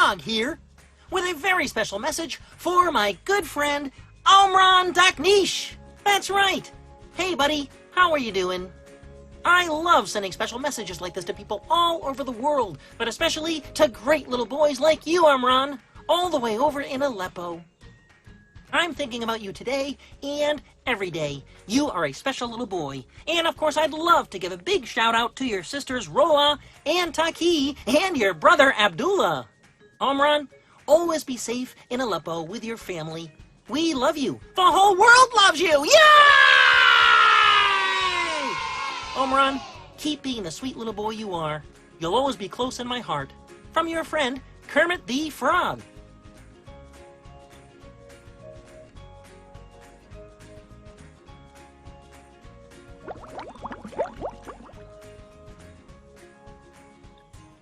Frog here, with a very special message for my good friend, Omran Daknish. That's right. Hey, buddy, how are you doing? I love sending special messages like this to people all over the world, but especially to great little boys like you, Omran, all the way over in Aleppo. I'm thinking about you today and every day. You are a special little boy. And of course, I'd love to give a big shout out to your sisters Roa and Taki and your brother Abdullah. Omran, always be safe in Aleppo with your family. We love you. The whole world loves you. Yay! Omran, keep being the sweet little boy you are. You'll always be close in my heart. From your friend, Kermit the Frog.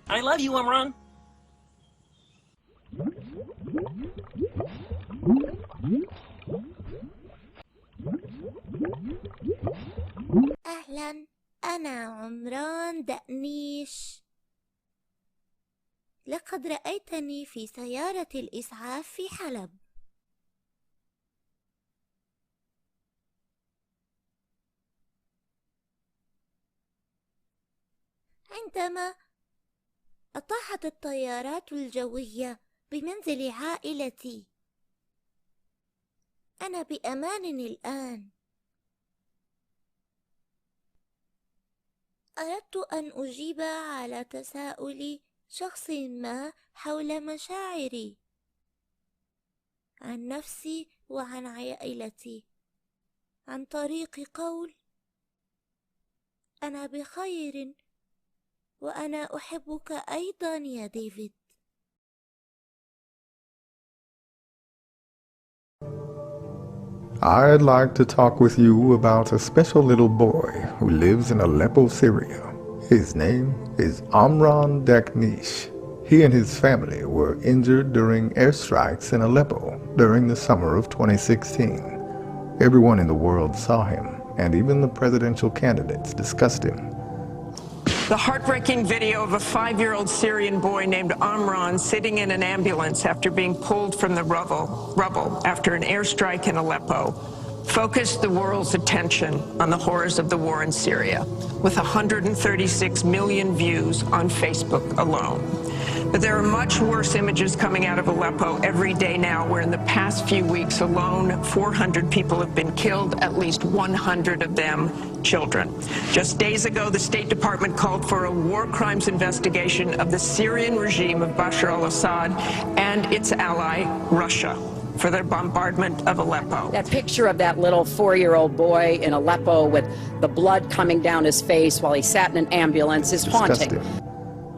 I love you, Omran. أهلا، أنا عمران دقنيش. لقد رأيتني في سيارة الإسعاف في حلب. عندما أطاحت الطيارات الجوية بمنزل عائلتي. أنا بأمان الآن. أردت أن أجيب على تساؤل شخص ما حول مشاعري عن نفسي وعن عائلتي عن طريق قول أنا بخير وأنا أحبك أيضا يا ديفيد. I'd like to talk with you about a special little boy who lives in Aleppo, Syria. His name is Omran Daknish. He and his family were injured during airstrikes in Aleppo during the summer of 2016. Everyone in the world saw him, and even the presidential candidates discussed him. The heartbreaking video of a 5-year-old Syrian boy named Omran sitting in an ambulance after being pulled from the rubble after an airstrike in Aleppo focused the world's attention on the horrors of the war in Syria, with 136 million views on Facebook alone. But there are much worse images coming out of Aleppo every day now, where in the past few weeks alone, 400 people have been killed, at least 100 of them children. Just days ago, the State Department called for a war crimes investigation of the Syrian regime of Bashar al-Assad and its ally, Russia, for their bombardment of Aleppo. That picture of that little 4-year-old boy in Aleppo with the blood coming down his face while he sat in an ambulance is haunting.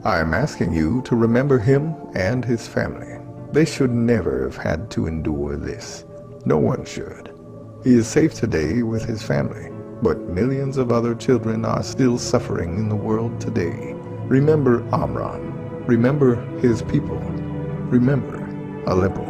I am asking you to remember him and his family. They should never have had to endure this. No one should. He is safe today with his family, but millions of other children are still suffering in the world today. Remember Omran. Remember his people. Remember Aleppo.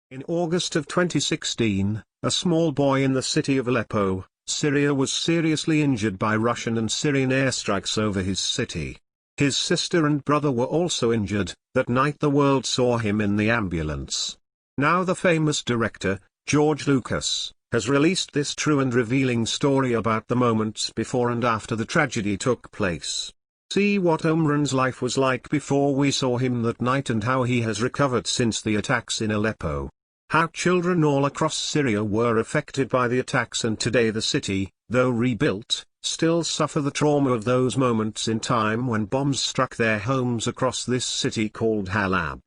In August of 2016, a small boy in the city of Aleppo, Syria was seriously injured by Russian and Syrian airstrikes over his city. His sister and brother were also injured. That night the world saw him in the ambulance. Now the famous director, George Lucas, has released this true and revealing story about the moments before and after the tragedy took place. See what Omran's life was like before we saw him that night and how he has recovered since the attacks in Aleppo. How children all across Syria were affected by the attacks, and today the city, though rebuilt, still suffer the trauma of those moments in time when bombs struck their homes across this city called Halab.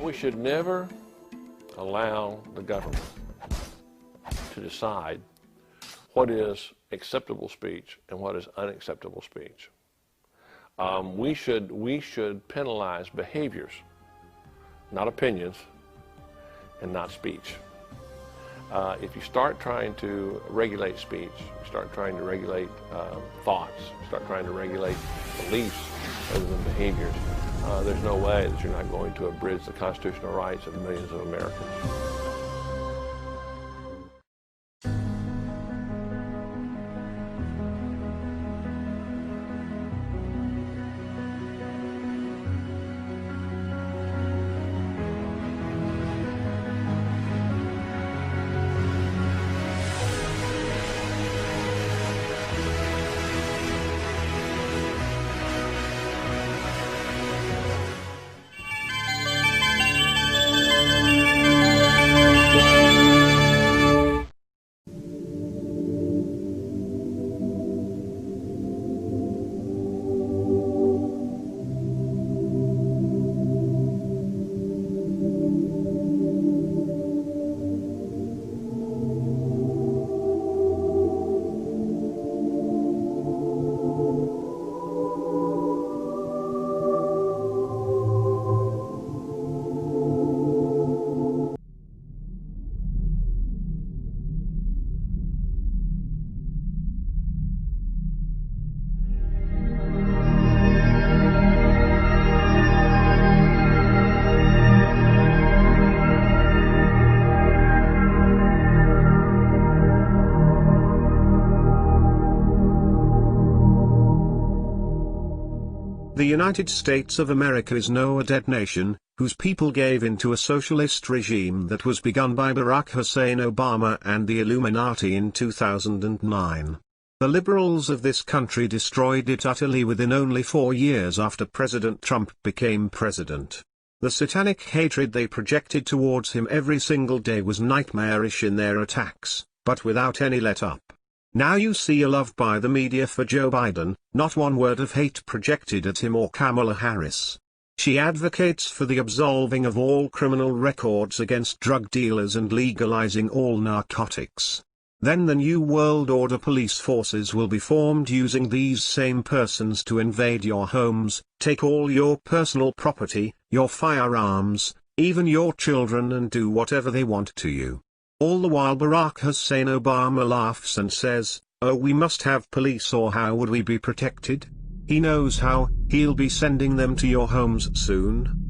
We should never allow the government to decide what is acceptable speech and what is unacceptable speech. We should penalize behaviors, not opinions, and not speech. If you start trying to regulate speech, you start trying to regulate thoughts, you start trying to regulate beliefs rather than behaviors, there's no way that you're not going to abridge the constitutional rights of millions of Americans. The United States of America is now a dead nation, whose people gave in to a socialist regime that was begun by Barack Hussein Obama and the Illuminati in 2009. The liberals of this country destroyed it utterly within only 4 years after President Trump became president. The satanic hatred they projected towards him every single day was nightmarish in their attacks, but without any let-up. Now you see a love by the media for Joe Biden, not one word of hate projected at him or Kamala Harris. She advocates for the absolving of all criminal records against drug dealers and legalizing all narcotics. Then the New World Order police forces will be formed using these same persons to invade your homes, take all your personal property, your firearms, even your children, and do whatever they want to you. All the while Barack Hussein Obama laughs and says, "Oh, we must have police, or how would we be protected?" He knows how. He'll be sending them to your homes soon.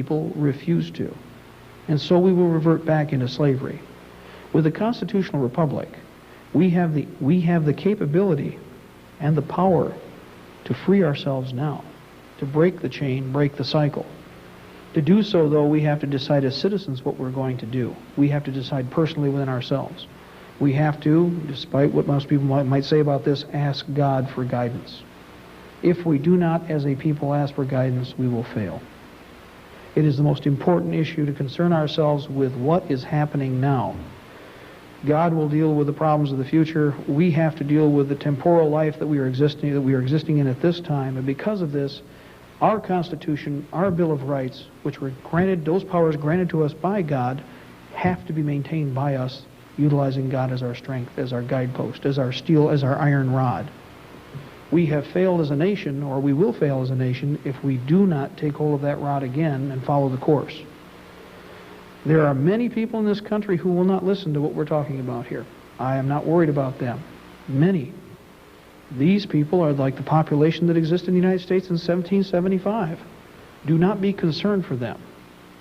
people refuse to. And so we will revert back into slavery. With the constitutional republic, we have the capability and the power to free ourselves now, to break the chain, break the cycle. To do so, though, we have to decide as citizens what we're going to do. We have to decide personally within ourselves. We have to, despite what most people might say about this, ask God for guidance. If we do not, as a people, ask for guidance, we will fail. It is the most important issue to concern ourselves with what is happening now. God will deal with the problems of the future. We have to deal with the temporal life that we are existing in at this time. And because of this, our Constitution, our Bill of Rights, which were granted, those powers granted to us by God, have to be maintained by us, utilizing God as our strength, as our guidepost, as our steel, as our iron rod. We have failed as a nation, or we will fail as a nation, if we do not take hold of that rod again and follow the course. There are many people in this country who will not listen to what we're talking about here. I am not worried about them. Many. These people are like the population that existed in the United States in 1775. Do not be concerned for them.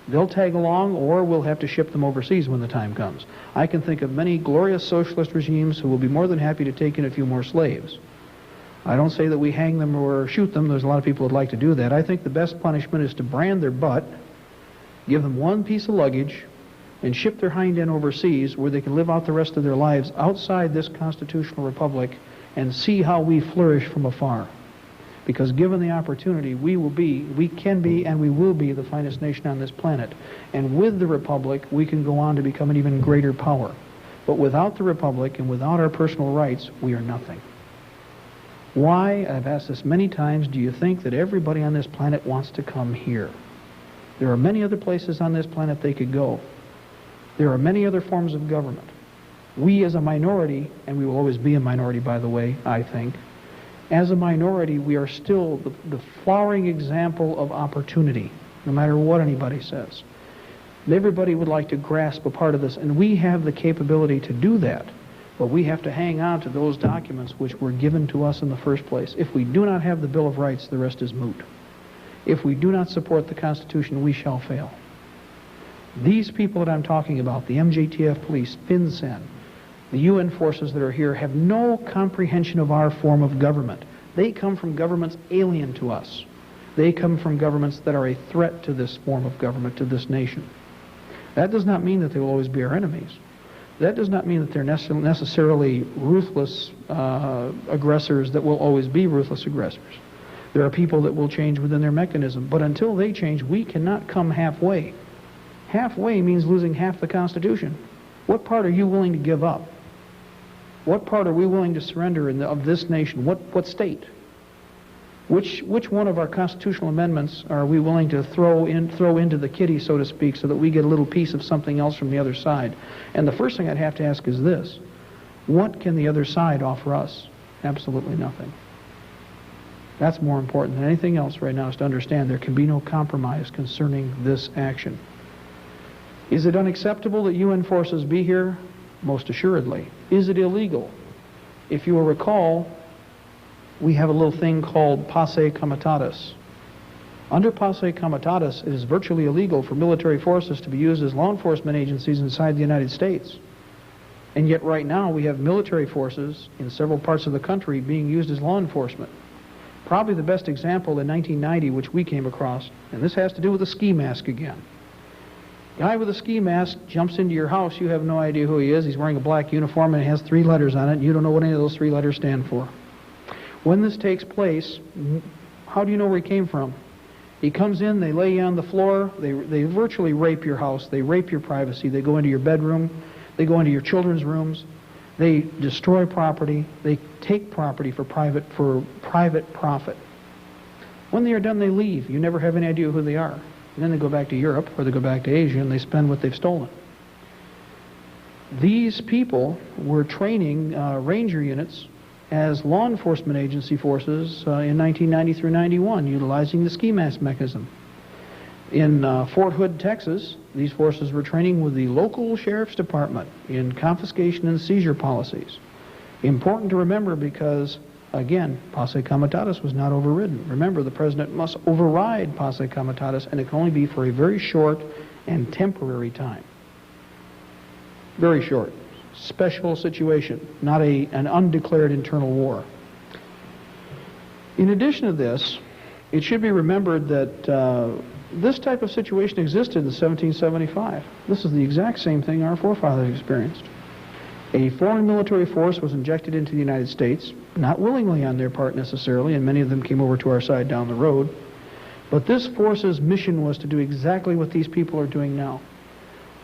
They'll tag along, or we'll have to ship them overseas when the time comes. I can think of many glorious socialist regimes who will be more than happy to take in a few more slaves. I don't say that we hang them or shoot them. There's a lot of people who'd like to do that. I think the best punishment is to brand their butt, give them one piece of luggage, and ship their hind end overseas where they can live out the rest of their lives outside this constitutional republic and see how we flourish from afar. Because given the opportunity, we can be, and we will be the finest nation on this planet. And with the republic, we can go on to become an even greater power. But without the republic and without our personal rights, we are nothing. Why, I've asked this many times, do you think that everybody on this planet wants to come here? There are many other places on this planet they could go. There are many other forms of government. We as a minority, and we will always be a minority, by the way, I think, as a minority, we are still the flowering example of opportunity, no matter what anybody says. Everybody would like to grasp a part of this, and we have the capability to do that. But we have to hang on to those documents which were given to us in the first place. If we do not have the Bill of Rights, the rest is moot. If we do not support the Constitution, we shall fail. These people that I'm talking about, the MJTF police, FinCEN, the UN forces that are here, have no comprehension of our form of government. They come from governments alien to us. They come from governments that are a threat to this form of government, to this nation. That does not mean that they will always be our enemies. That does not mean that they're necessarily ruthless aggressors that will always be ruthless aggressors. There are people that will change within their mechanism, but until they change, we cannot come halfway. Halfway means losing half the Constitution. What part are you willing to give up? What part are we willing to surrender of this nation? What state? Which one of our constitutional amendments are we willing to throw into the kitty, so to speak, so that we get a little piece of something else from the other side? And the first thing I'd have to ask is this: what can the other side offer us? Absolutely nothing. That's more important than anything else right now, is to understand there can be no compromise concerning this action. Is it unacceptable that UN forces be here? Most assuredly. Is it illegal? If you will recall, we have a little thing called Passe Comitatus. Under Passe Comitatus, it is virtually illegal for military forces to be used as law enforcement agencies inside the United States. And yet right now we have military forces in several parts of the country being used as law enforcement. Probably the best example in 1990, which we came across, and this has to do with the ski mask again. Guy with a ski mask jumps into your house. You have no idea who he is. He's wearing a black uniform and it has 3 letters on it. And you don't know what any of those 3 letters stand for. When this takes place, how do you know where he came from? He comes in, they lay you on the floor, they virtually rape your house, they rape your privacy, they go into your bedroom, they go into your children's rooms, they destroy property, they take property for private profit. When they are done, they leave. You never have any idea who they are. And then they go back to Europe or they go back to Asia and they spend what they've stolen. These people were training ranger units as law enforcement agency forces in 1990 through 91, utilizing the ski mask mechanism. In Fort Hood, Texas, these forces were training with the local sheriff's department in confiscation and seizure policies. Important to remember, because Again, posse comitatus was not overridden. Remember, the president must override posse comitatus, and it can only be for a very short and temporary time. Very short. Special situation, not an undeclared internal war. In addition to this, it should be remembered that this type of situation existed in 1775. This is the exact same thing our forefathers experienced. A foreign military force was injected into the United States, not willingly on their part necessarily, and many of them came over to our side down the road. But this force's mission was to do exactly what these people are doing now.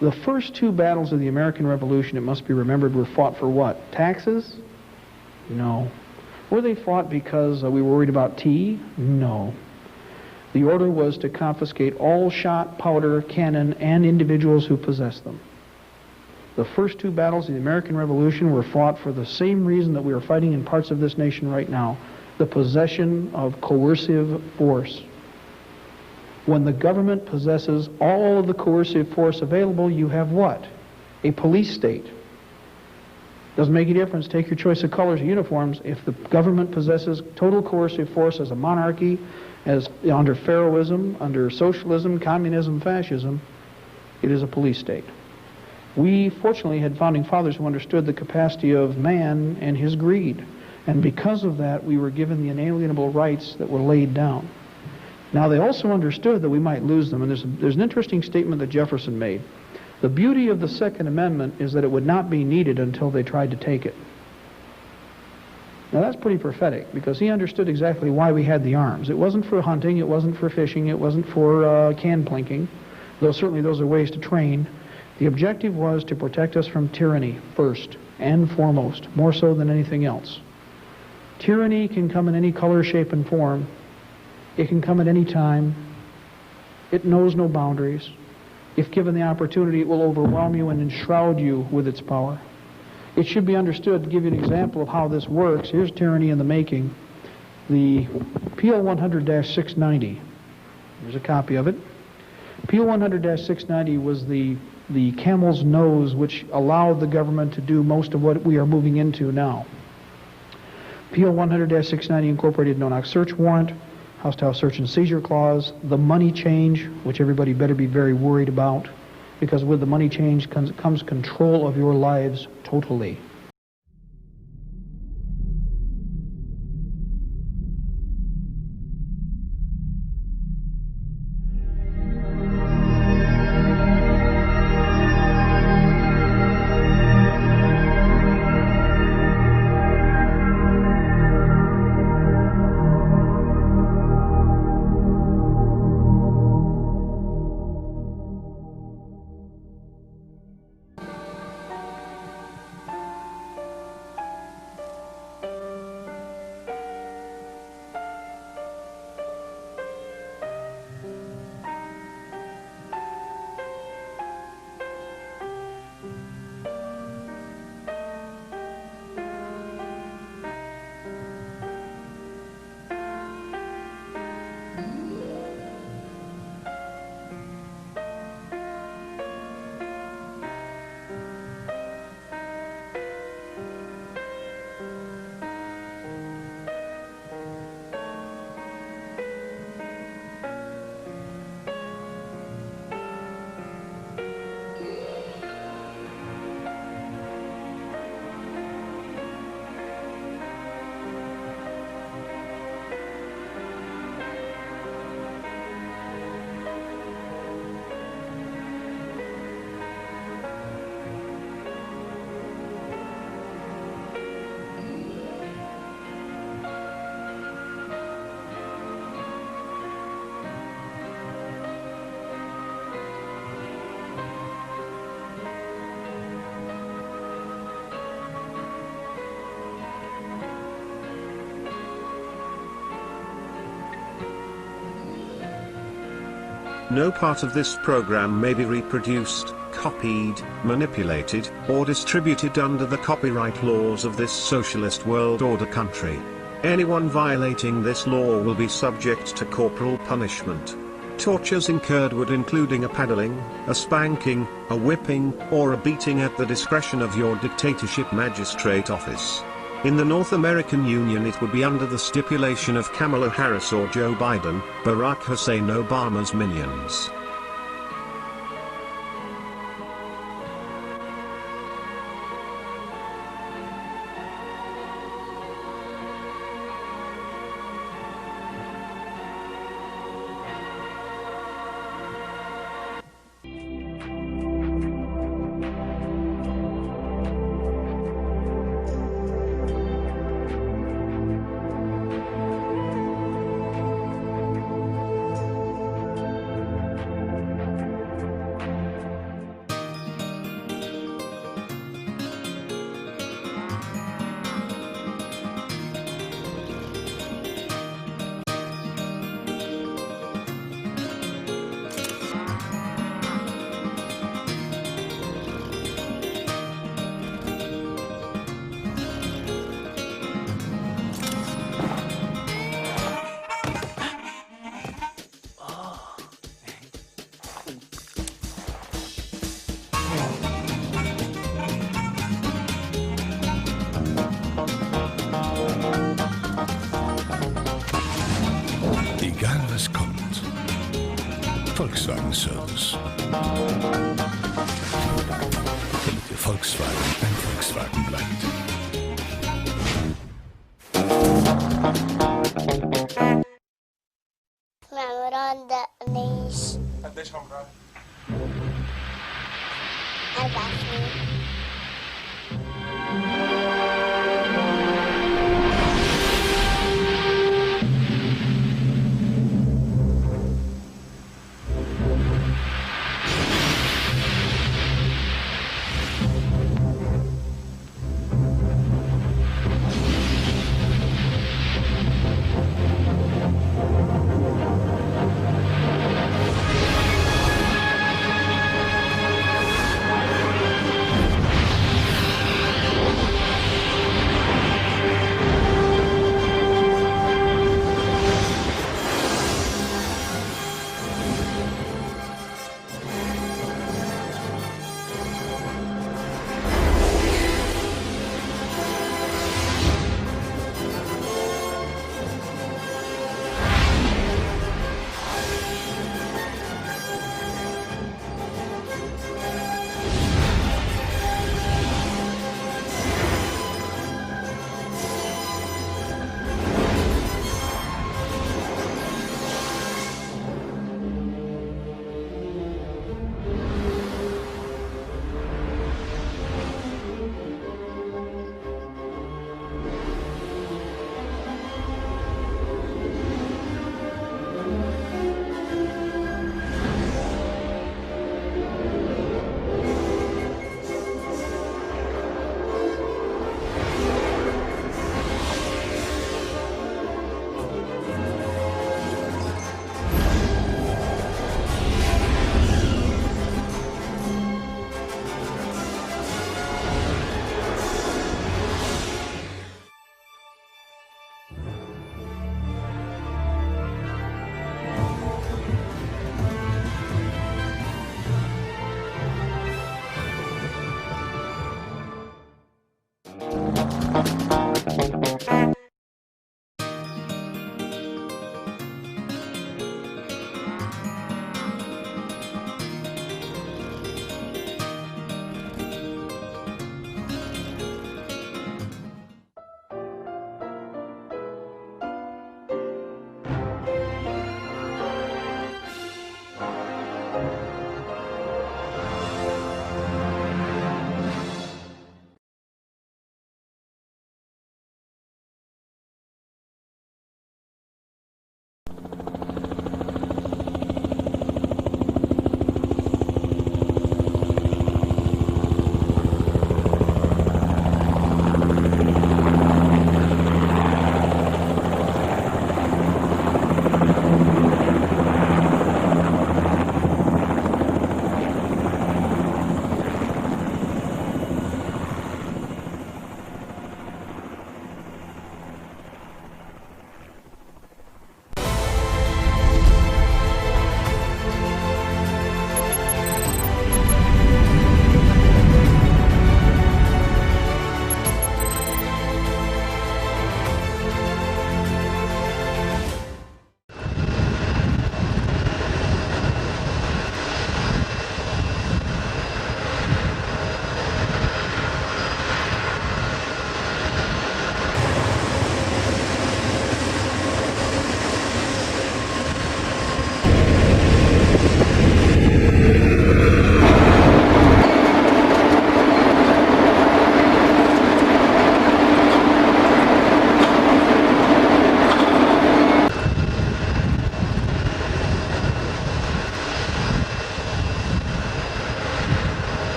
The first two battles of the American Revolution, it must be remembered, were fought for what? Taxes? No. Were they fought because we were worried about tea? No. The order was to confiscate all shot, powder, cannon, and individuals who possessed them. The first two battles of the American Revolution were fought for the same reason that we are fighting in parts of this nation right now, the possession of coercive force. When the government possesses all of the coercive force available, you have what? A police state. Doesn't make any difference. Take your choice of colors or uniforms. If the government possesses total coercive force as a monarchy, as under Pharaohism, under socialism, communism, fascism, it is a police state. We fortunately had founding fathers who understood the capacity of man and his greed. And because of that, we were given the inalienable rights that were laid down. Now, they also understood that we might lose them. And there's an interesting statement that Jefferson made. The beauty of the Second Amendment is that it would not be needed until they tried to take it. Now, that's pretty prophetic, because he understood exactly why we had the arms. It wasn't for hunting, it wasn't for fishing, it wasn't for can plinking, though certainly those are ways to train. The objective was to protect us from tyranny first and foremost, more so than anything else. Tyranny can come in any color, shape, and form. It can come at any time. It knows no boundaries. If given the opportunity, it will overwhelm you and enshroud you with its power. It should be understood, to give you an example of how this works, here's tyranny in the making. The PL 100-690, here's a copy of it. PL 100-690 was the camel's nose which allowed the government to do most of what we are moving into now. PL 100-690 incorporated no-knock search warrant, house-to-house search and seizure clause, the money change, which everybody better be very worried about, because with the money change comes control of your lives totally. No part of this program may be reproduced, copied, manipulated, or distributed under the copyright laws of this socialist world order country. Anyone violating this law will be subject to corporal punishment. Tortures incurred would including a paddling, a spanking, a whipping, or a beating at the discretion of your dictatorship magistrate office. In the North American Union it would be under the stipulation of Kamala Harris or Joe Biden, Barack Hussein Obama's minions. Egal was kommt. Volkswagen Service. Damit Ihr Volkswagen ein Volkswagen bleibt. معمران نعيش قديش عمرك؟ 4 سنين.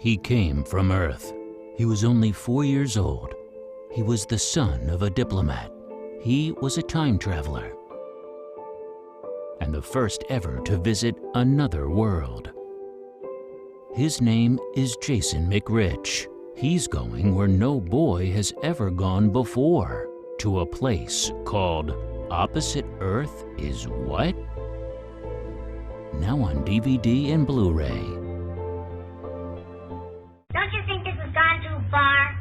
He came from Earth. He was only 4 years old. He was the son of a diplomat. He was a time traveler and the first ever to visit another world. His name is Jason McRitch. He's going where no boy has ever gone before, to a place called Opposite Earth is What? Now on DVD and Blu-ray. Don't you think this has gone too far?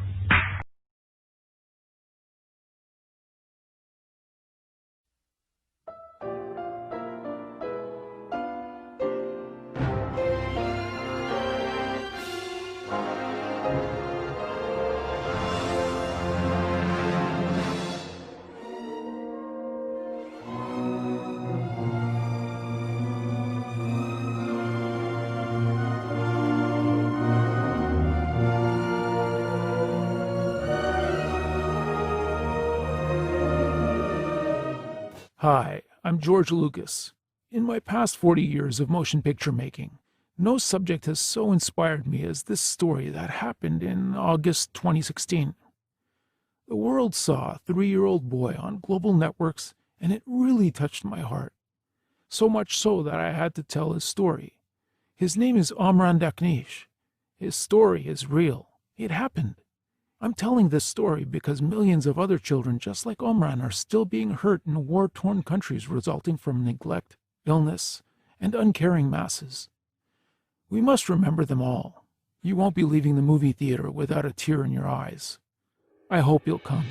Hi, I'm George Lucas. In my past 40 years of motion picture making, no subject has so inspired me as this story that happened in August 2016. The world saw a 3-year-old boy on global networks, and it really touched my heart. So much so that I had to tell his story. His name is Omran Daknish. His story is real. It happened. I'm telling this story because millions of other children just like Omran are still being hurt in war-torn countries resulting from neglect, illness, and uncaring masses. We must remember them all. You won't be leaving the movie theater without a tear in your eyes. I hope you'll come.